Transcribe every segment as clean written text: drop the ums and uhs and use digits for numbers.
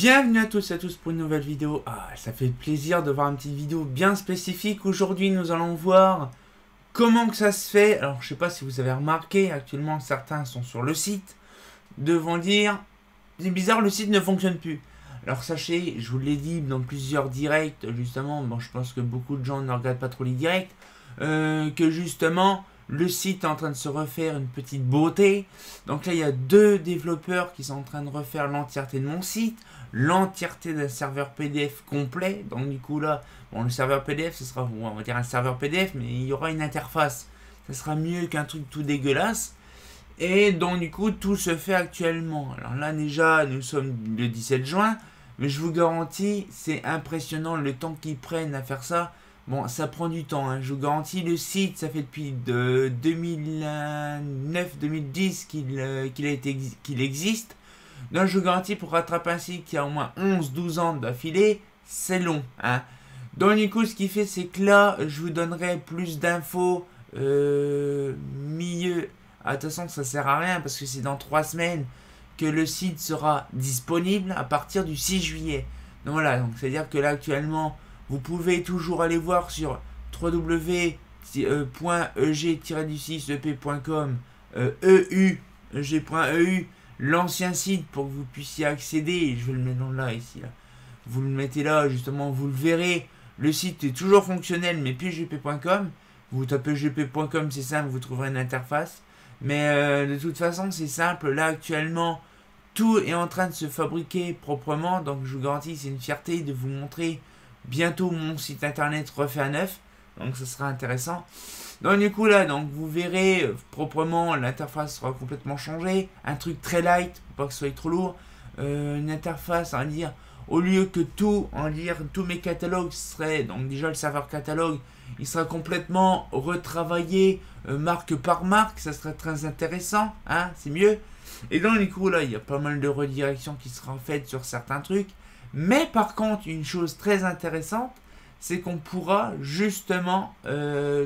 Bienvenue à tous et à tous pour une nouvelle vidéo. Ça fait plaisir de voir une petite vidéo bien spécifique. Aujourd'hui, nous allons voir comment que ça se fait. Alors, je sais pas si vous avez remarqué, actuellement, certains sont sur le site. Devant dire, c'est bizarre, le site ne fonctionne plus. Alors, sachez, je vous l'ai dit dans plusieurs directs, justement, bon, je pense que beaucoup de gens ne regardent pas trop les directs, que justement, le site est en train de se refaire une petite beauté. Donc là, il y a deux développeurs qui sont en train de refaire l'entièreté de mon site, l'entièreté d'un serveur PDF complet. Donc du coup là, bon, le serveur PDF, ce sera, on va dire un serveur PDF, mais il y aura une interface. Ça sera mieux qu'un truc tout dégueulasse. Et donc du coup, tout se fait actuellement. Alors là, déjà, nous sommes le 17 juin, mais je vous garantis, c'est impressionnant le temps qu'ils prennent à faire ça. Bon, ça prend du temps, hein. Je vous garantis, le site, ça fait depuis 2009-2010 qu'il existe. Donc, je vous garantis, pour rattraper un site qui a au moins 11-12 ans d'affilée, c'est long, hein. Donc, du coup, ce qui fait, c'est que là, je vous donnerai plus d'infos milieu. Attention, ça sert à rien, parce que c'est dans 3 semaines que le site sera disponible à partir du 6 juillet. Donc, voilà, donc c'est-à-dire que là, actuellement, vous pouvez toujours aller voir sur www.eg-ep.com eug.eu l'ancien site pour que vous puissiez accéder. Je vais le mettre là, ici. Là. Vous le mettez là, justement, vous le verrez. Le site est toujours fonctionnel, mais plus gp.com. Vous tapez gp.com, c'est simple, vous trouverez une interface. Mais de toute façon, c'est simple. Là, actuellement, tout est en train de se fabriquer proprement. Donc, je vous garantis, c'est une fierté de vous montrer bientôt mon site internet refait à neuf, donc ça sera intéressant. Donc du coup là, donc vous verrez proprement, l'interface sera complètement changée, un truc très light, pour pas que ce soit trop lourd, une interface, on va dire, au lieu que tout, on va dire, tous mes catalogues seraient, donc déjà le serveur catalogue, il sera complètement retravaillé, marque par marque, ça serait très intéressant, hein, c'est mieux. Et donc du coup là, il y a pas mal de redirections qui seront faites sur certains trucs. Mais par contre, une chose très intéressante, c'est qu'on pourra justement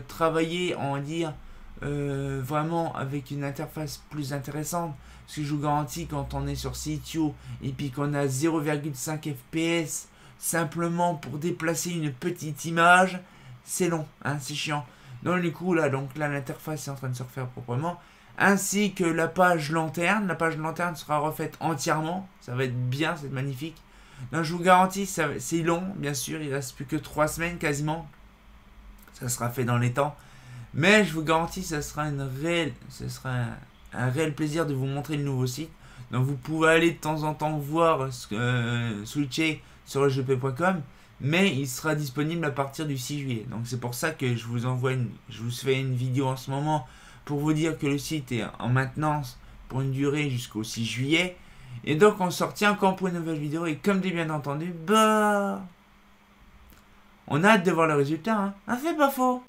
travailler, on va dire, vraiment avec une interface plus intéressante. Parce que je vous garantis, quand on est sur CTO et puis qu'on a 0,5 FPS simplement pour déplacer une petite image, c'est long, hein, c'est chiant. Donc du coup, là, l'interface est en train de se refaire proprement. Ainsi que la page lanterne. La page lanterne sera refaite entièrement. Ça va être bien, c'est magnifique. Donc je vous garantis, c'est long, bien sûr, il ne reste plus que 3 semaines quasiment. Ça sera fait dans les temps. Mais je vous garantis, ça sera un réel plaisir de vous montrer le nouveau site. Donc vous pouvez aller de temps en temps voir, switcher sur le gp.com. Mais il sera disponible à partir du 6 juillet. Donc c'est pour ça que je vous fais une vidéo en ce moment pour vous dire que le site est en maintenance pour une durée jusqu'au 6 juillet. Et donc on se retient encore pour une nouvelle vidéo. Et comme dit bien entendu, on a hâte de voir le résultat, hein. C'est pas faux.